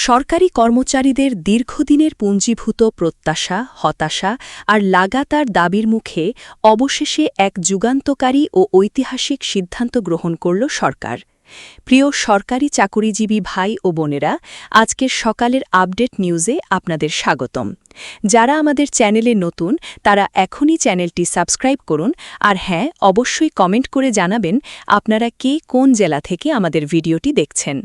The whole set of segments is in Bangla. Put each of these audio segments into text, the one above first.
সরকারি কর্মচারীদের দীর্ঘদিনের পুঞ্জীভূত প্রত্যাশা, হতাশা আর লাগাতার দাবির মুখে অবশেষে এক যুগান্তকারী ও ঐতিহাসিক সিদ্ধান্ত গ্রহণ করল সরকার। প্রিয় সরকারি চাকুরিজীবী ভাই ও বোনেরা, আজকের সকালের আপডেট নিউজে আপনাদের স্বাগতম। যারা আমাদের চ্যানেলে নতুন তারা এখনই চ্যানেলটি সাবস্ক্রাইব করুন, আর হ্যাঁ, অবশ্যই কমেন্ট করে জানাবেন আপনারা কে কোন জেলা থেকে আমাদের ভিডিওটি দেখছেন।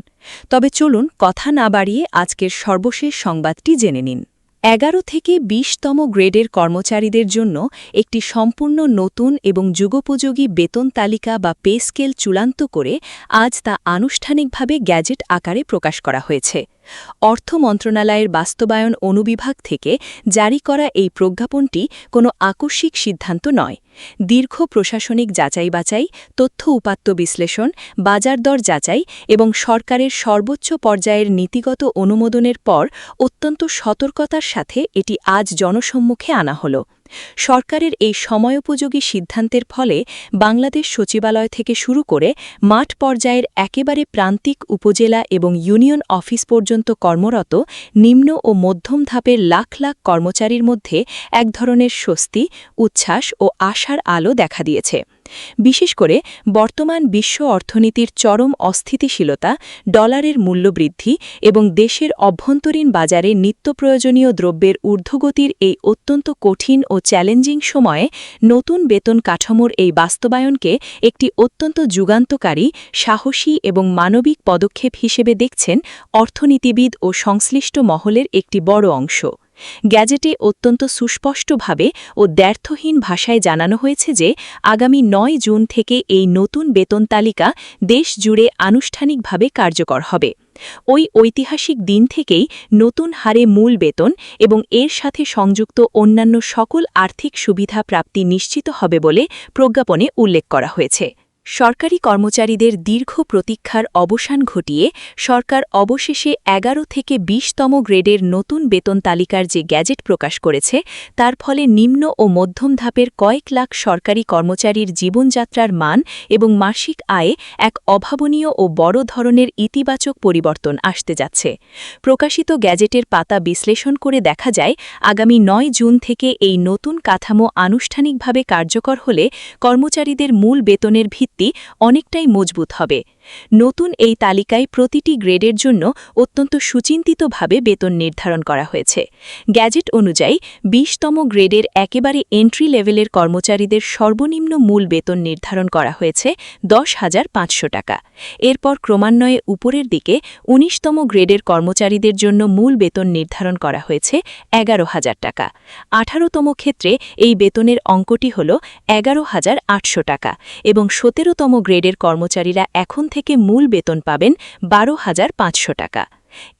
তবে চলুন কথা না বাড়িয়ে আজকের সর্বশেষ সংবাদটি জেনে নিন। ১১ থেকে ২০তম গ্রেডের কর্মচারীদের জন্য একটি সম্পূর্ণ নতুন এবং যুগোপযোগী বেতন তালিকা বা পে স্কেল চূড়ান্ত করে আজ তা আনুষ্ঠানিকভাবে গ্যাজেট আকারে প্রকাশ করা হয়েছে। অর্থ মন্ত্রণালয়ের বাস্তবায়ন অনুবিভাগ থেকে জারি করা এই প্রজ্ঞাপনটি কোনো আকস্মিক সিদ্ধান্ত নয়। দীর্ঘ প্রশাসনিক যাচাই-বাছাই, তথ্য উপাত্ত বিশ্লেষণ, বাজারদর যাচাই এবং সরকারের সর্বোচ্চ পর্যায়ের নীতিগত অনুমোদনের পর অত্যন্ত সতর্কতার সাথে এটি আজ জনসম্মুখে আনা হল। সরকারের এই সময়োপযোগী সিদ্ধান্তের ফলে বাংলাদেশ সচিবালয় থেকে শুরু করে মাঠ পর্যায়ের একেবারে প্রান্তিক উপজেলা এবং ইউনিয়ন অফিস পর্যন্ত কর্মরত নিম্ন ও মধ্যম ধাপের লাখ লাখ কর্মচারীর মধ্যে এক ধরনের স্বস্তি, উচ্ছ্বাস ও আশার আলো দেখা দিয়েছে। বিশেষ করে বর্তমান বিশ্ব অর্থনীতির চরম অস্থিতিশীলতা, ডলারের মূল্যবৃদ্ধি এবং দেশের অভ্যন্তরীণ বাজারে নিত্যপ্রয়োজনীয় দ্রব্যের ঊর্ধ্বগতির এই অত্যন্ত কঠিন ও চ্যালেঞ্জিং সময়ে নতুন বেতন কাঠামোর এই বাস্তবায়নকে একটি অত্যন্ত যুগান্তকারী, সাহসী এবং মানবিক পদক্ষেপ হিসেবে দেখছেন অর্থনীতিবিদ ও সংশ্লিষ্ট মহলের একটি বড় অংশ। গ্যাজেটে অত্যন্ত সুস্পষ্টভাবে ও দ্ব্যর্থহীন ভাষায় জানানো হয়েছে যে আগামী ৯ জুন থেকে এই নতুন বেতন তালিকা দেশ জুড়ে আনুষ্ঠানিকভাবে কার্যকর হবে। ওই ঐতিহাসিক দিন থেকেই নতুন হারে মূল বেতন এবং এর সাথে সংযুক্ত অন্যান্য সকল আর্থিক সুবিধা প্রাপ্তি নিশ্চিত হবে বলে প্রজ্ঞাপনে উল্লেখ করা হয়েছে। সরকারি কর্মচারীদের দীর্ঘ প্রতীক্ষার অবসান ঘটিয়ে সরকার অবশেষে ১১ থেকে ২০তম গ্রেডের নতুন বেতন তালিকার যে গ্যাজেট প্রকাশ করেছে, তার ফলে নিম্ন ও মধ্যম ধাপের কয়েক লাখ সরকারি কর্মচারীর জীবনযাত্রার মান এবং মাসিক আয়ে এক অভাবনীয় ও বড় ধরনের ইতিবাচক পরিবর্তন আসতে যাচ্ছে। প্রকাশিত গ্যাজেটের পাতা বিশ্লেষণ করে দেখা যায়, আগামী ৯ জুন থেকে এই নতুন কাঠামো আনুষ্ঠানিকভাবে কার্যকর হলে কর্মচারীদের মূল বেতনের ভিত্তি অনেকটাই মজবুত হবে। নতুন এই তালিকায় প্রতিটি গ্রেডের জন্য অত্যন্ত সুচিন্তিতভাবে বেতন নির্ধারণ করা হয়েছে। গ্যাজেট অনুযায়ী ২০তম গ্রেডের একেবারে এন্ট্রি লেভেলের কর্মচারীদের সর্বনিম্ন মূল বেতন নির্ধারণ করা হয়েছে ১০,৫০০ টাকা। এরপর ক্রমান্বয়ে উপরের দিকে ১৯তম গ্রেডের কর্মচারীদের জন্য মূল বেতন নির্ধারণ করা হয়েছে ১১,০০০ টাকা। ১৮তম ক্ষেত্রে এই বেতনের অঙ্কটি হল ১১,৮০০ টাকা এবং ১৭তম গ্রেডের কর্মচারীরা এখন থেকে মূল বেতন পাবেন ১২,৫০০ টাকা।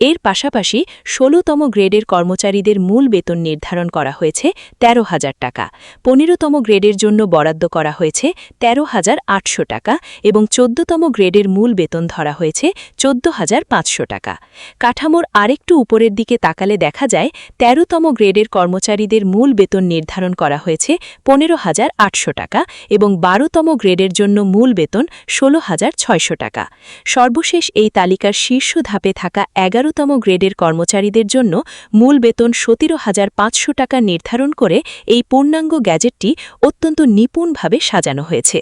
এর পাশাপাশি ১৬তম গ্রেডের কর্মচারীদের মূল বেতন নির্ধারণ করা হয়েছে ১৩,০০০ টাকা, ১৫তম গ্রেডের জন্য বরাদ্দ করা হয়েছে ১৩,৮০০ টাকা এবং ১৪তম গ্রেডের মূল বেতন ধরা হয়েছে ১৪,৫০০ টাকা। কাঠামোর আরেকটু উপরের দিকে তাকালে দেখা যায় ১৩তম গ্রেডের কর্মচারীদের মূল বেতন নির্ধারণ করা হয়েছে ১৫,৮০০ টাকা এবং ১২তম গ্রেডের জন্য মূল বেতন ১৬,৬০০ টাকা। সর্বশেষ এই তালিকার শীর্ষ ধাপে থাকা ১১তম গ্রেডের কর্মচারীদের জন্য মূল বেতন ১৭,৫০০ টাকা নির্ধারণ করে এই পূর্ণাঙ্গ গ্যাজেটটি অত্যন্ত নিপুণভাবে সাজানো হয়েছে।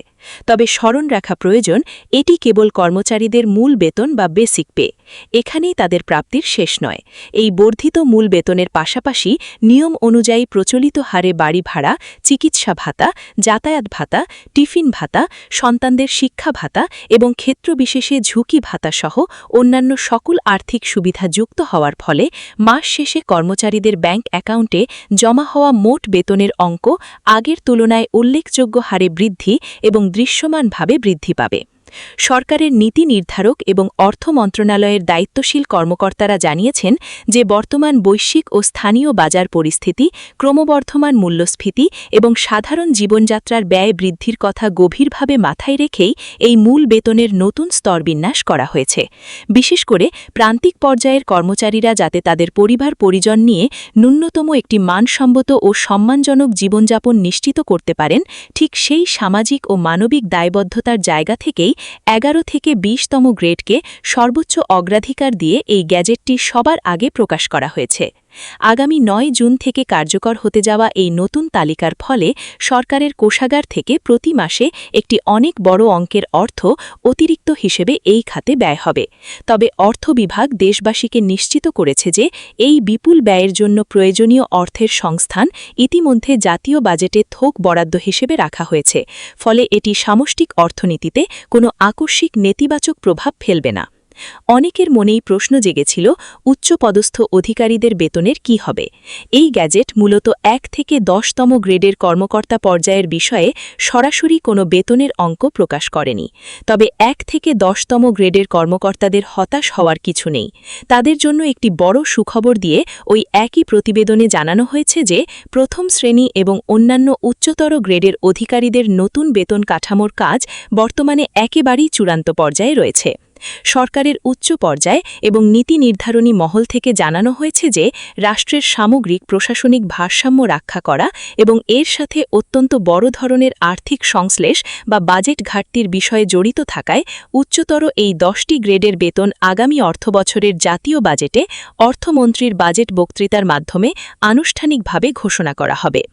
তবে স্মরণ রাখা প্রয়োজন, এটি কেবল কর্মচারীদের মূল বেতন বা বেসিক পে। এখানেই তাদের প্রাপ্তির শেষ নয়। এই বর্ধিত মূল বেতনের পাশাপাশি নিয়ম অনুযায়ী প্রচলিত হারে বাড়ি ভাড়া, চিকিৎসা ভাতা, যাতায়াত ভাতা, টিফিন ভাতা, সন্তানদের শিক্ষা ভাতা এবং ক্ষেত্রবিশেষে ঝুঁকি ভাতা সহ অন্যান্য সকল আর্থিক সুবিধা যুক্ত হওয়ার ফলে মাস শেষে কর্মচারীদের ব্যাংক অ্যাকাউন্টে জমা হওয়া মোট বেতনের অঙ্ক আগের তুলনায় উল্লেখযোগ্য হারে বৃদ্ধি এবং দৃশ্যমানভাবে বৃদ্ধি পাবে। সরকারের নীতি নির্ধারক এবং অর্থ মন্ত্রণালয়ের দায়িত্বশীল কর্মকর্তারা জানিয়েছেন যে বর্তমান বৈশ্বিক ও স্থানীয় বাজার পরিস্থিতি, ক্রমবর্ধমান মূল্যস্ফীতি এবং সাধারণ জীবনযাত্রার ব্যয় বৃদ্ধির কথা গভীরভাবে মাথায় রেখেই এই মূল বেতনের নতুন স্তরবিন্যাস করা হয়েছে। বিশেষ করে প্রান্তিক পর্যায়ের কর্মচারীরা যাতে তাদের পরিবার পরিজন নিয়ে ন্যূনতম একটি মানসম্মত ও সম্মানজনক জীবনযাপন নিশ্চিত করতে পারেন, ঠিক সেই সামাজিক ও মানবিক দায়বদ্ধতার জায়গা থেকেই 11 থেকে 20তম গ্রেডকে সর্বোচ্চ অগ্রাধিকার দিয়ে এই গ্যাজেটটি সবার আগে প্রকাশ করা হয়েছে। আগামী 9 জুন থেকে কার্যকর হতে যাওয়া এই নতুন তালিকার ফলে সরকারের কোষাগার থেকে প্রতি মাসে একটি অনেক বড় অঙ্কের অর্থ অতিরিক্ত হিসেবে এই খাতে ব্যয় হবে। তবে অর্থ বিভাগ দেশবাসীকে নিশ্চিত করেছে যে এই বিপুল ব্যয়ের জন্য প্রয়োজনীয় অর্থের সংস্থান ইতিমধ্যে জাতীয় বাজেটে থোক বরাদ্দ হিসেবে রাখা হয়েছে, ফলে এটি সামষ্টিক অর্থনীতিতে কোনো আকস্মিক নেতিবাচক প্রভাব ফেলবে না। অনেকের মনেই প্রশ্ন জেগেছিল উচ্চপদস্থ অধিকারীদের বেতনের কি হবে। এই গ্যাজেট মূলত 1 থেকে 10তম গ্রেডের কর্মকর্তা পর্যায়ের বিষয়ে সরাসরি কোনো বেতনের অঙ্ক প্রকাশ করেনি। তবে 1 থেকে 10তম গ্রেডের কর্মকর্তাদের হতাশ হওয়ার কিছু নেই। তাদের জন্য একটি বড় সুখবর দিয়ে ওই একই প্রতিবেদনে জানানো হয়েছে যে প্রথম শ্রেণী এবং অন্যান্য উচ্চতর গ্রেডের অধিকারীদের নতুন বেতন কাঠামোর কাজ বর্তমানে একেবারেই চূড়ান্ত পর্যায়ে রয়েছে। সরকারের উচ্চ পর্যায় এবং নীতি নির্ধারণী মহল থেকে জানানো হয়েছে যে রাষ্ট্রের সামগ্রিক প্রশাসনিক ভারসাম্য রক্ষা করা এবং এর সাথে অত্যন্ত বড় ধরনের আর্থিক সংশ্লেষ বা বাজেট ঘাটতির বিষয়ে জড়িত থাকায় উচ্চতর এই 10টি গ্রেডের বেতন আগামী অর্থবছরের জাতীয় বাজেটে অর্থমন্ত্রীর বাজেট বক্তৃতার মাধ্যমে আনুষ্ঠানিকভাবে ঘোষণা করা হবে।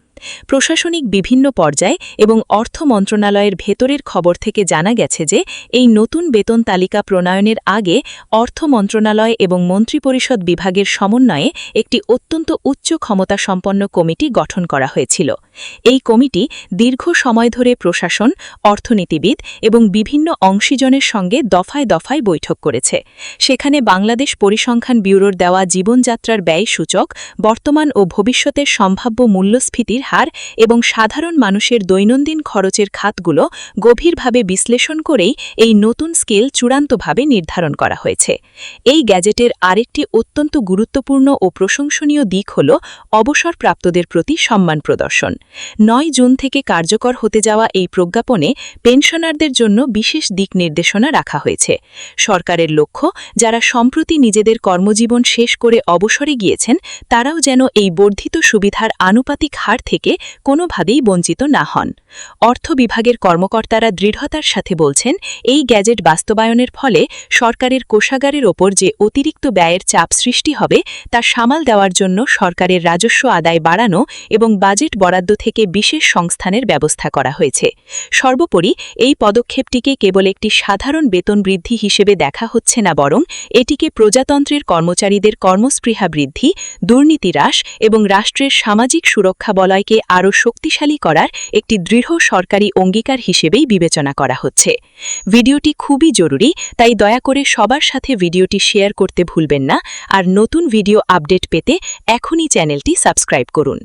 প্রশাসনিক বিভিন্ন পর্যায় এবং অর্থ মন্ত্রণালয়ের ভেতরের খবর থেকে জানা গেছে যে এই নতুন বেতন তালিকা প্রণয়নের আগে অর্থ মন্ত্রণালয় এবং মন্ত্রিপরিষদ বিভাগের সমন্বয়ে একটি অত্যন্ত উচ্চ ক্ষমতাসম্পন্ন কমিটি গঠন করা হয়েছিল। এই কমিটি দীর্ঘ সময় ধরে প্রশাসন, অর্থনীতিবিদ এবং বিভিন্ন অংশীজনের সঙ্গে দফায় দফায় বৈঠক করেছে। সেখানে বাংলাদেশ পরিসংখ্যান ব্যুরোর দেওয়া জীবনযাত্রার ব্যয় সূচক, বর্তমান ও ভবিষ্যতের সম্ভাব্য মূল্যস্ফীতির হার এবং সাধারণ মানুষের দৈনন্দিন খরচের খাতগুলো গভীরভাবে বিশ্লেষণ করেই এই নতুন স্কেল চূড়ান্তভাবে নির্ধারণ করা হয়েছে। এই গ্যাজেটের আরেকটি অত্যন্ত গুরুত্বপূর্ণ ও প্রশংসনীয় দিক হল অবসরপ্রাপ্তদের প্রতি সম্মান প্রদর্শন। 9 জুন থেকে কার্যকর হতে যাওয়া এই প্রজ্ঞাপনে পেনশনারদের জন্য বিশেষ দিক নির্দেশনা রাখা হয়েছে। সরকারের লক্ষ্য, যারা সম্প্রতি নিজেদের কর্মজীবন শেষ করে অবসরে গিয়েছেন তারাও যেন এই বর্ধিত সুবিধার আনুপাতিক হার থেকে কোনোভাবেই বঞ্চিত না হন। অর্থ বিভাগের কর্মকর্তারা দৃঢ়তার সাথে বলছেন, এই গ্যাজেট বাস্তবায়নের ফলে সরকারের কোষাগারের ওপর যে অতিরিক্ত ব্যয়ের চাপ সৃষ্টি হবে তা সামাল দেওয়ার জন্য সরকারের রাজস্ব আদায় বাড়ানো এবং বাজেট বরাদ্দ থেকে বিশেষ সংস্থানের ব্যবস্থা করা হয়েছে। সর্বোপরি এই পদক্ষেপটিকে কেবল একটি সাধারণ বেতন বৃদ্ধি হিসেবে দেখা হচ্ছে না, বরং এটিকে প্রজাতন্ত্রের কর্মচারীদের কর্মস্পৃহা বৃদ্ধি, দুর্নীতি হ্রাস এবং রাষ্ট্রের সামাজিক সুরক্ষা বলয়কে আরও শক্তিশালী করার একটি দৃঢ় সরকারি অঙ্গীকার হিসেবেই বিবেচনা করা হচ্ছে। ভিডিওটি খুবই জরুরি, তাই দয়া করে সবার সাথে ভিডিওটি শেয়ার করতে ভুলবেন না। আর নতুন ভিডিও আপডেট পেতে এখনই চ্যানেলটি সাবস্ক্রাইব করুন।